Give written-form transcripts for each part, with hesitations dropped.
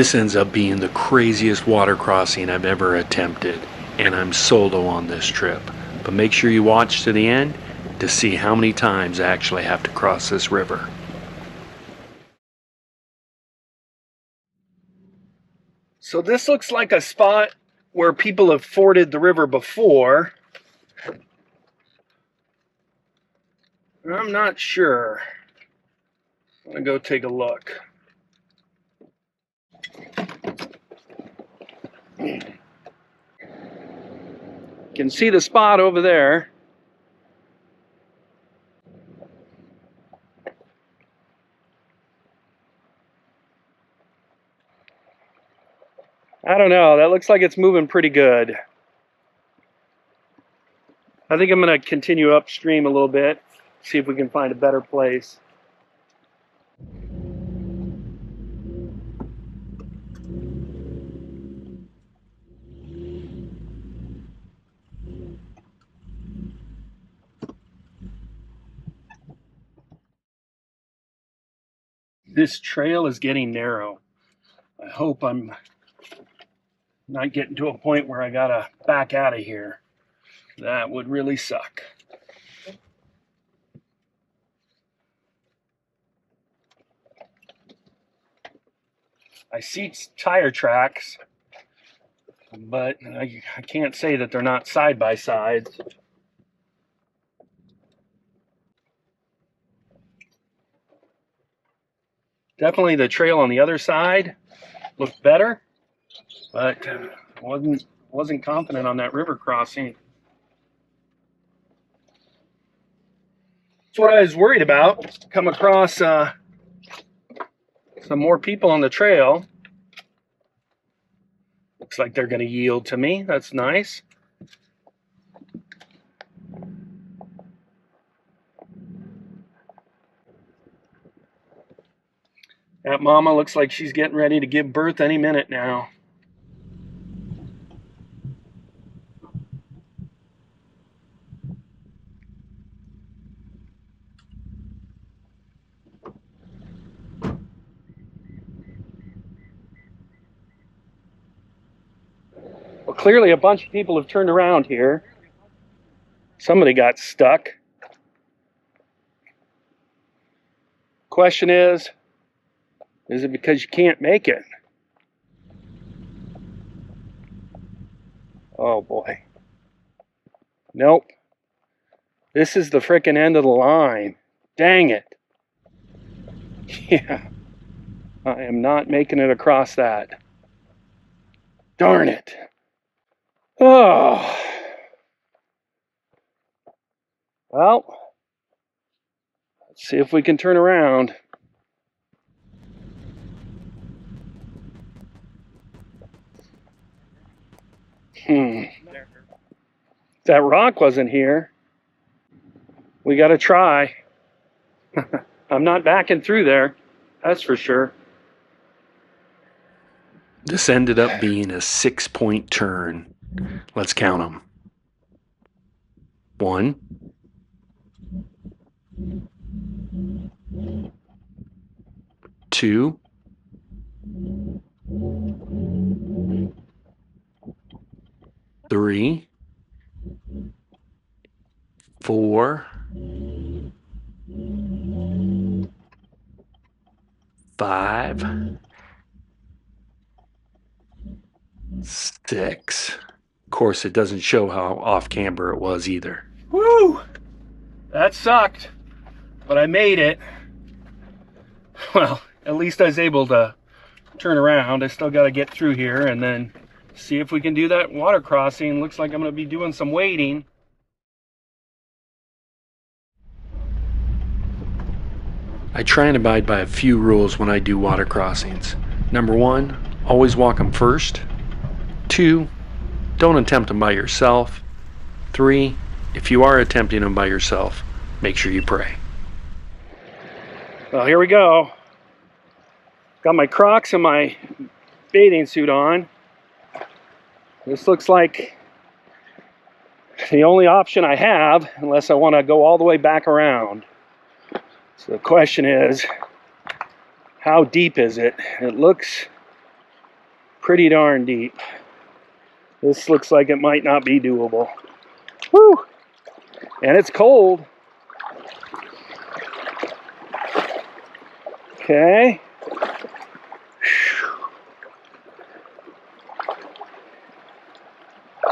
This ends up being the craziest water crossing I've ever attempted, and I'm solo on this trip. But make sure you watch to the end to see how many times I actually have to cross this river. So this looks like a spot where people have forded the river before. I'm not sure. I'm gonna go take a look. You can see the spot over there. I don't know, that looks like it's moving pretty good. I think I'm going to continue upstream a little bit, see if we can find a better place. This trail is getting narrow. I hope I'm not getting to a point where I gotta back out of here. That would really suck. I see tire tracks, but I can't say that they're not side by sides. Definitely the trail on the other side looked better, but wasn't confident on that river crossing. That's what I was worried about. Come across some more people on the trail. Looks like they're going to yield to me. That's nice. That mama looks like she's getting ready to give birth any minute now. Well, clearly a bunch of people have turned around here. Somebody got stuck. Question is it because you can't make it? Oh boy. Nope. This is the frickin' end of the line. Dang it. Yeah. I am not making it across that. Darn it. Oh. Well, let's see if we can turn around. That rock wasn't here. We gotta try. I'm not backing through there, that's for sure. This ended up being a 6-point turn. Let's count them. 1, 2, 3, 4, 5, 6. Of course, it doesn't show how off camber it was either. Woo! That sucked, but I made it. Well, at least I was able to turn around. I still got to get through here and then see if we can do that water crossing. Looks like I'm going to be doing some wading. I try and abide by a few rules when I do water crossings. Number 1, always walk them first. 2, don't attempt them by yourself. 3, if you are attempting them by yourself, make sure you pray. Well, here we go. Got my Crocs and my bathing suit on. This looks like the only option I have, unless I want to go all the way back around. So the question is, how deep is it? It looks pretty darn deep. This looks like it might not be doable. Woo! And it's cold. Okay.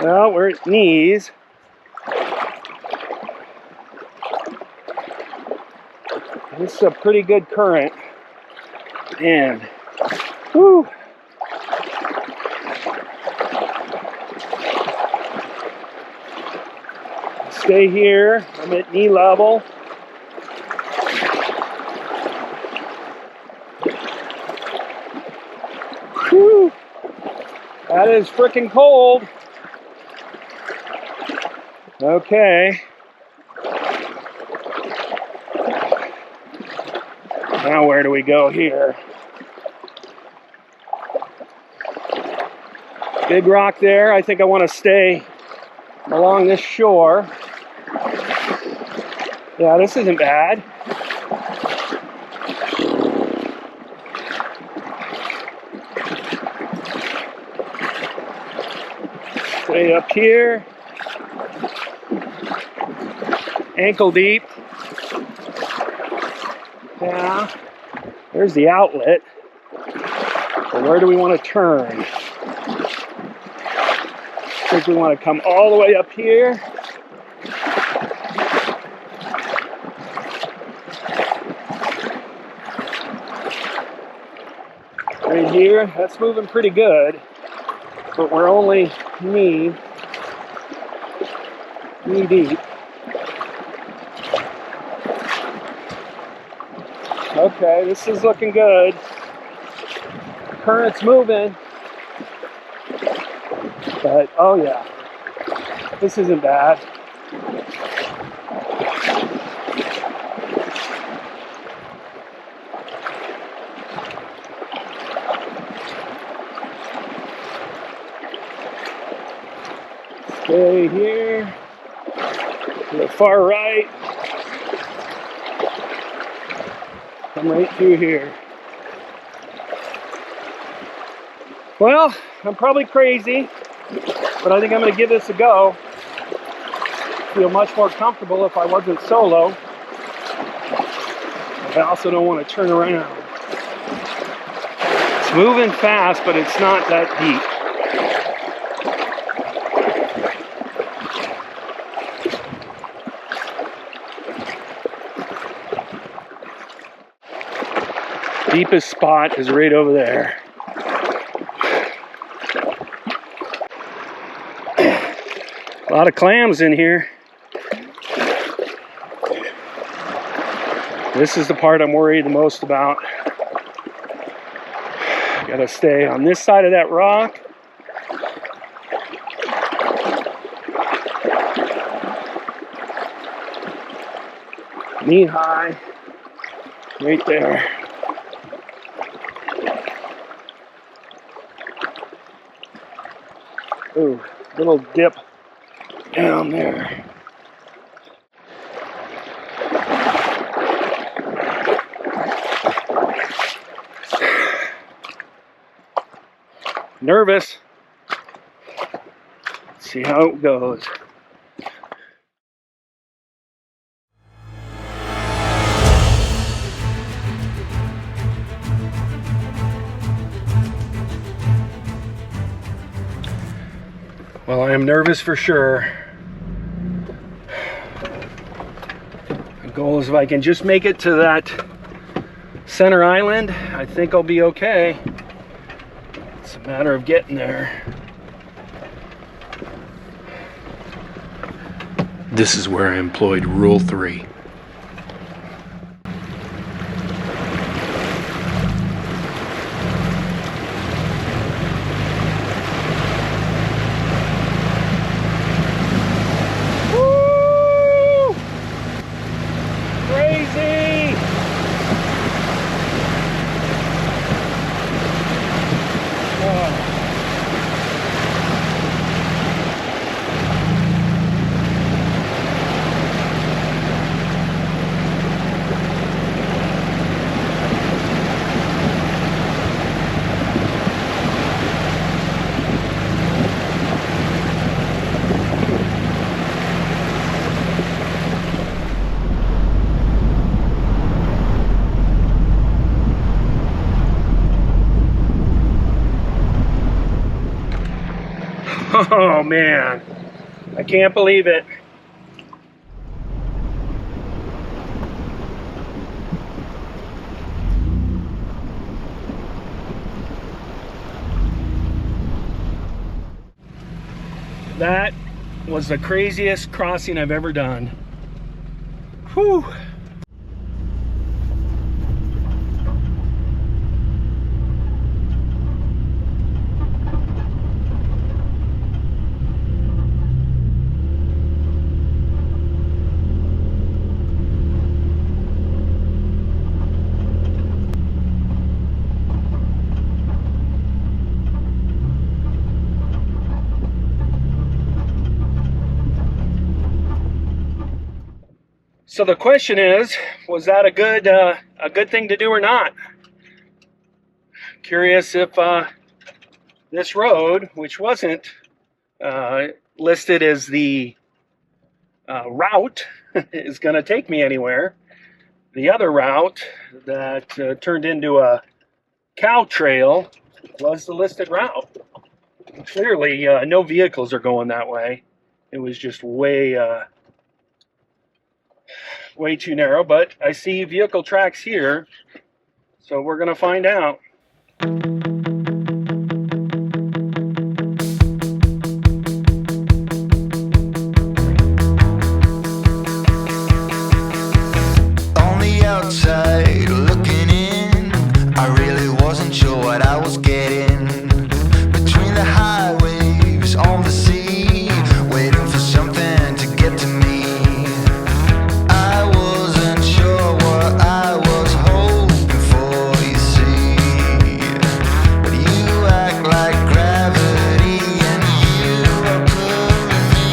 Well, we're at knees. This is a pretty good current. And, whoo! Stay here. I'm at knee level. Whew. That is freaking cold. Okay. Now where do we go here? Big rock there. I think I want to stay along this shore. Yeah, this isn't bad. Stay up here. Ankle deep. Yeah. There's the outlet. So where do we want to turn? I think we want to come all the way up here. Right here, that's moving pretty good, but we're only knee deep. Okay, this is looking good. Current's moving, but oh yeah, this isn't bad. Stay here, to the far right, come right through here. Well, I'm probably crazy, but I think I'm going to give this a go. Feel much more comfortable if I wasn't solo. I also don't want to turn around. It's moving fast, but it's not that deep. Deepest spot is right over there. A lot of clams in here. This is the part I'm worried the most about. Gotta stay on this side of that rock. Knee high, right there. Ooh, little dip down there. Nervous. Let's see how it goes. Well, I am nervous for sure. The goal is if I can just make it to that center island, I think I'll be okay. It's a matter of getting there. This is where I employed Rule 3. Oh man, I can't believe it. That was the craziest crossing I've ever done. Whew. So the question is, was that a good thing to do or not? Curious if this road, which wasn't listed as the route, is going to take me anywhere. The other route that turned into a cow trail was the listed route. Clearly, no vehicles are going that way. It was just way too narrow, but I see vehicle tracks here, so we're going to find out. On the outside, looking in, I really wasn't sure what I was getting. Between the highways on the sea, waiting for something to get to me. I wasn't sure what I was hoping for, you see. But you act like gravity and you are pulling me.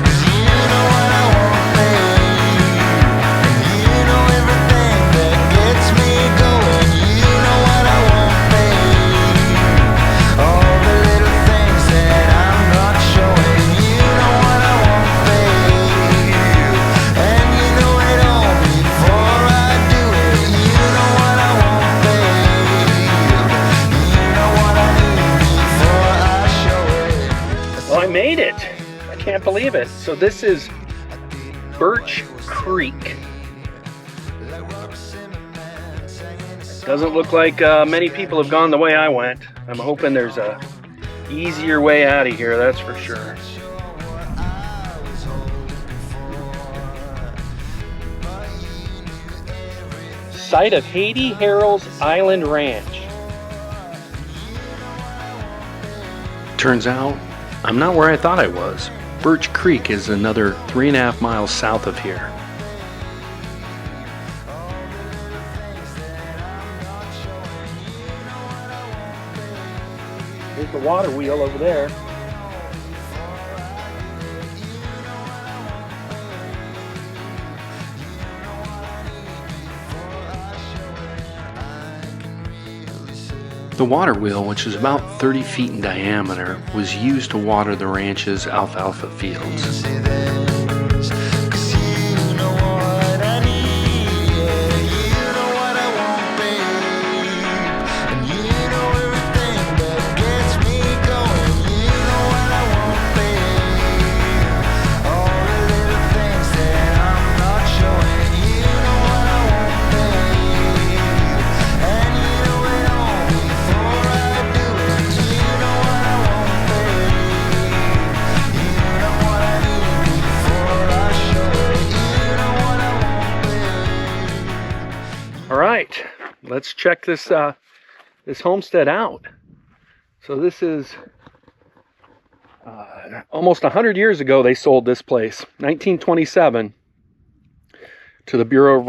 'Cause you know what I want, babe. You know everything that gets me going. You know what I want, babe. All the little things that I'm not showing. You know what I want, babe. And you know it all before I do it. You know what I want, babe. You know what I need before I show it. Well, I made it. I can't believe it. So this is Birch Creek. Doesn't look like many people have gone the way I went. I'm hoping there's a easier way out of here, that's for sure. Site of Hattie Harrell Island Ranch. Turns out, I'm not where I thought I was. Birch Creek is another 3.5 miles south of here. There's the water wheel over there. The water wheel, which is about 30 feet in diameter, was used to water the ranch's alfalfa fields. Say this, 'cause you know what I need, yeah. You know what I want, babe. And you know everything that gets me going. You know what I want, babe. All the little things that I'm not showing. You know what I want, babe. And you know it all before I do it. You know what I want, babe. You know what I need before I show it. You know what I want, babe. All right, let's check this this homestead out. So this is almost 100 years ago they sold this place, 1927, to the Bureau of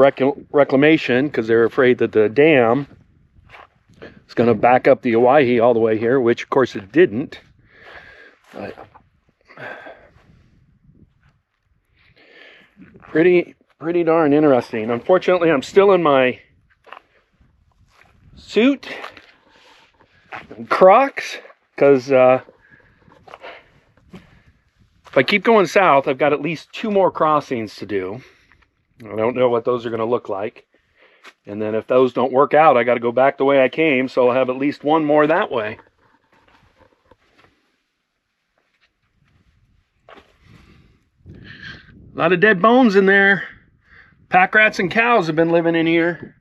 Reclamation because they're afraid that the dam is going to back up the Owyhee all the way here, which of course it didn't. But pretty darn interesting. Unfortunately, I'm still in my suit and Crocs because if I keep going south, I've got at least 2 more crossings to do. I don't know what those are going to look like. And then if those don't work out, I got to go back the way I came, so I'll have at least 1 more that way. A lot of dead bones in there. Pack rats and cows have been living in here.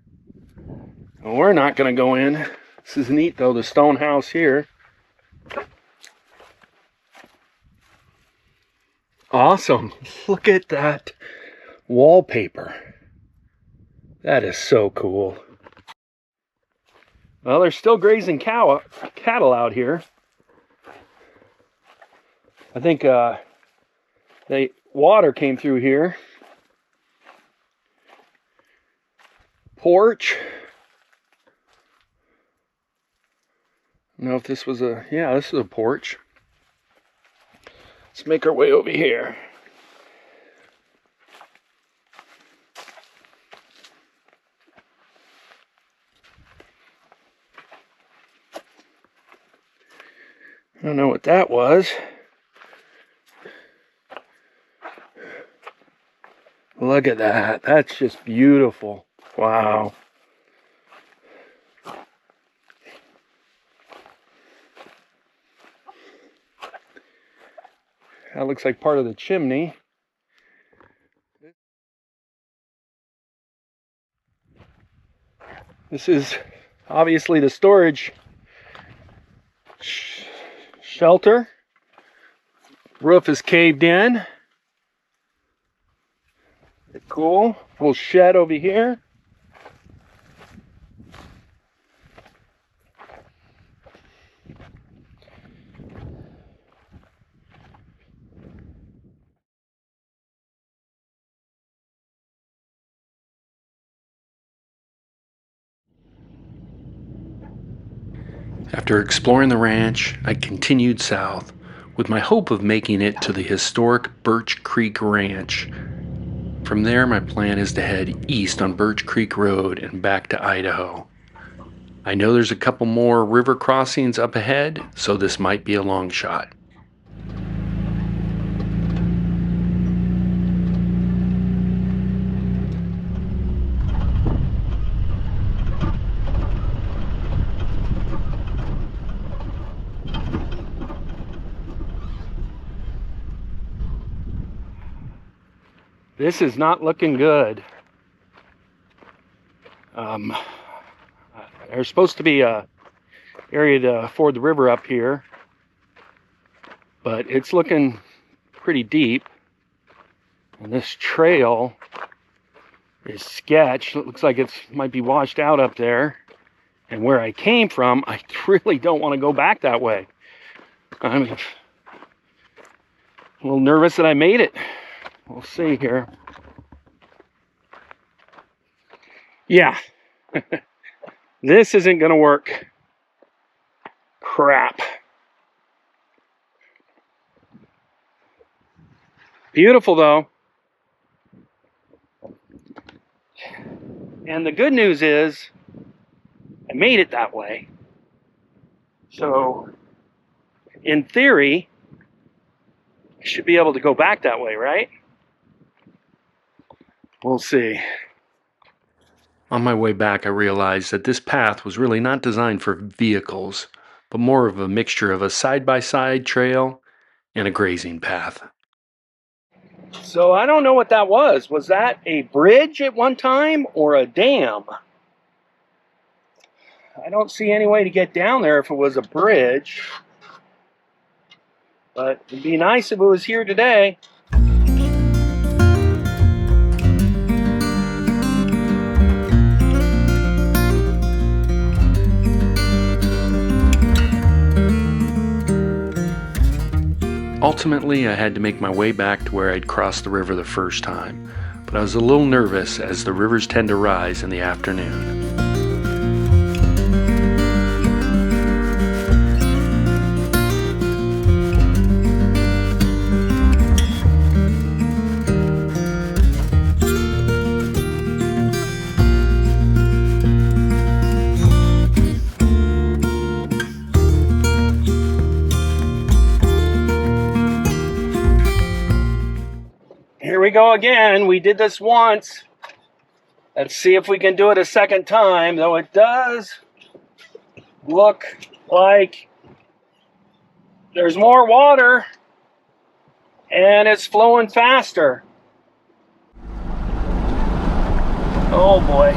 Well, we're not going to go in. This is neat though, the stone house here. Awesome. Look at that wallpaper. That is so cool. Well, there's still grazing cattle out here. I think the water came through here. Porch. I don't know if this was yeah, this is a porch. Let's make our way over here. I don't know what that was. Look at that. That's just beautiful. Wow. That looks like part of the chimney. This is obviously the storage shelter. Roof is caved in. Cool. Little shed over here. After exploring the ranch, I continued south with my hope of making it to the historic Birch Creek Ranch. From there, my plan is to head east on Birch Creek Road and back to Idaho. I know there's a couple more river crossings up ahead, so this might be a long shot. This is not looking good. There's supposed to be a area to ford the river up here, but it's looking pretty deep. And this trail is sketch. It looks like it might be washed out up there. And where I came from, I really don't want to go back that way. I'm a little nervous that I made it. We'll see here. Yeah. This isn't going to work. Crap. Beautiful though. And the good news is I made it that way. So in theory, I should be able to go back that way, right? We'll see. On my way back, I realized that this path was really not designed for vehicles, but more of a mixture of a side-by-side trail and a grazing path. So I don't know what that was. Was that a bridge at one time or a dam? I don't see any way to get down there if it was a bridge. But it'd be nice if it was here today. Ultimately, I had to make my way back to where I'd crossed the river the first time, but I was a little nervous as the rivers tend to rise in the afternoon. Here we go again. We did this once. Let's see if we can do it a second time, though it does look like there's more water and it's flowing faster. Oh boy.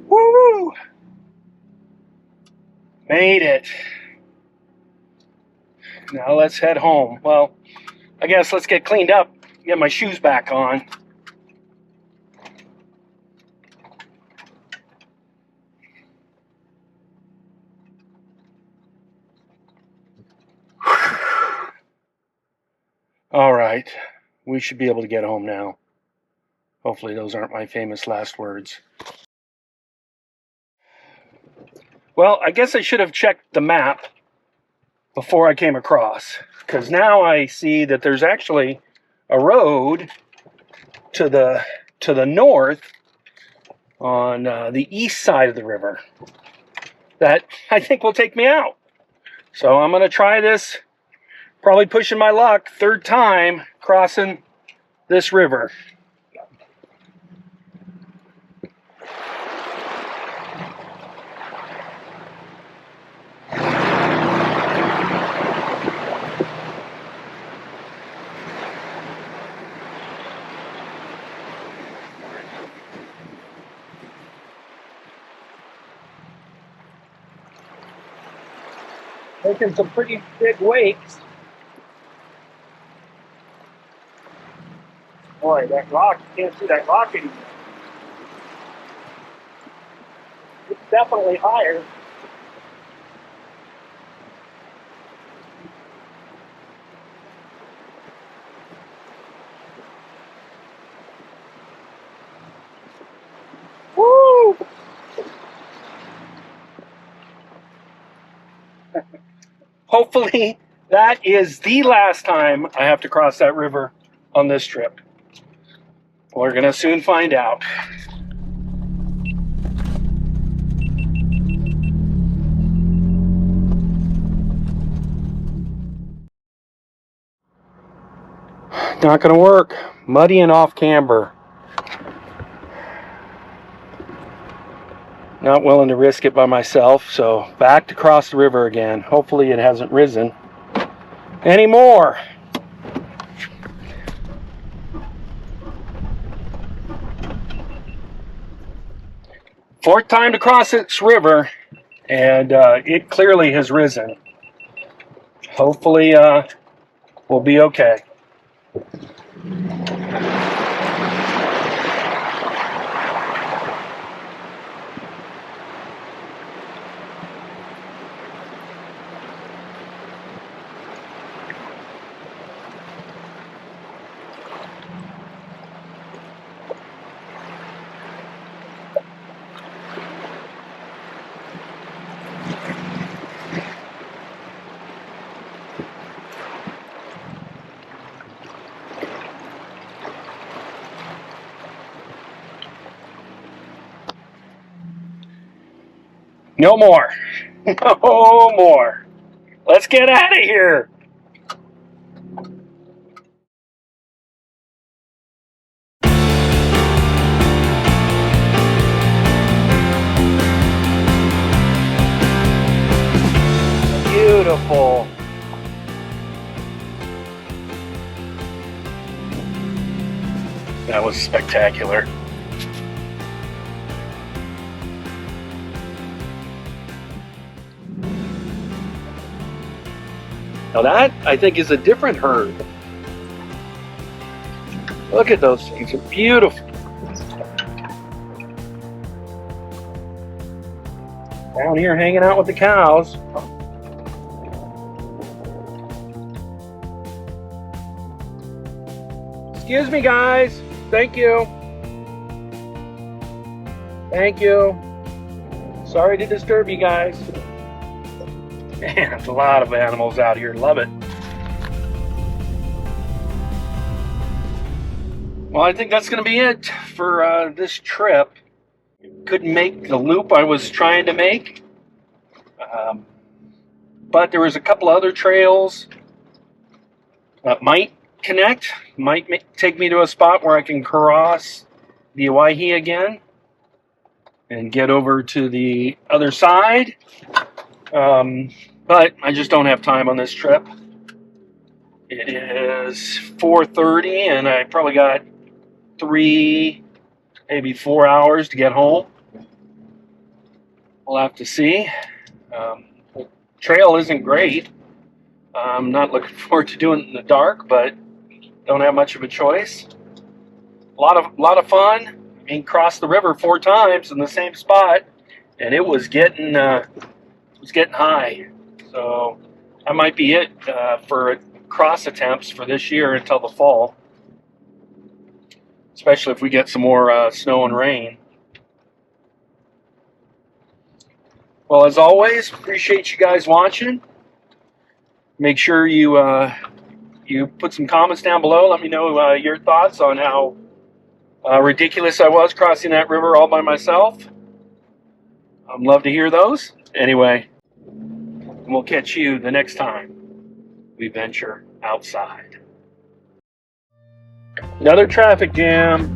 Woo! Made it. Now let's head home. Well, I guess let's get cleaned up, get my shoes back on. All right, we should be able to get home now. Hopefully those aren't my famous last words. Well, I guess I should have checked the map before I came across, because now I see that there's actually a road to the north on the east side of the river that I think will take me out. So I'm going to try this, probably pushing my luck, third time crossing this river. Making some pretty big wakes. Boy, that rock, you can't see that rock anymore. It's definitely higher. Woo! Hopefully that is the last time I have to cross that river on this trip. We're gonna soon find out. Not gonna work. Muddy and off camber. Not willing to risk it by myself, so back to cross the river again. Hopefully it hasn't risen anymore. Fourth time to cross this river, and it clearly has risen. Hopefully we'll be okay. No more. No more. Let's get out of here. Beautiful. That was spectacular. Now that, I think, is a different herd. Look at those things, they're beautiful. Down here hanging out with the cows. Excuse me, guys. Thank you. Thank you. Sorry to disturb you guys. Man, there's a lot of animals out here. Love it. Well, I think that's going to be it for this trip. Couldn't make the loop I was trying to make. But there was a couple other trails that might connect, might take me to a spot where I can cross the Owyhee again and get over to the other side. But I just don't have time on this trip. It is 4:30 and I probably got 3, maybe 4 hours to get home. We'll have to see. The trail isn't great. I'm not looking forward to doing it in the dark, but don't have much of a choice. A lot of fun. I mean, crossed the river 4 times in the same spot, and it was getting high. So that might be it for cross attempts for this year until the fall, especially if we get some more snow and rain. Well, as always, appreciate you guys watching. Make sure you put some comments down below. Let me know your thoughts on how ridiculous I was crossing that river all by myself. I'd love to hear those. Anyway, we'll catch you the next time we venture outside. Another traffic jam.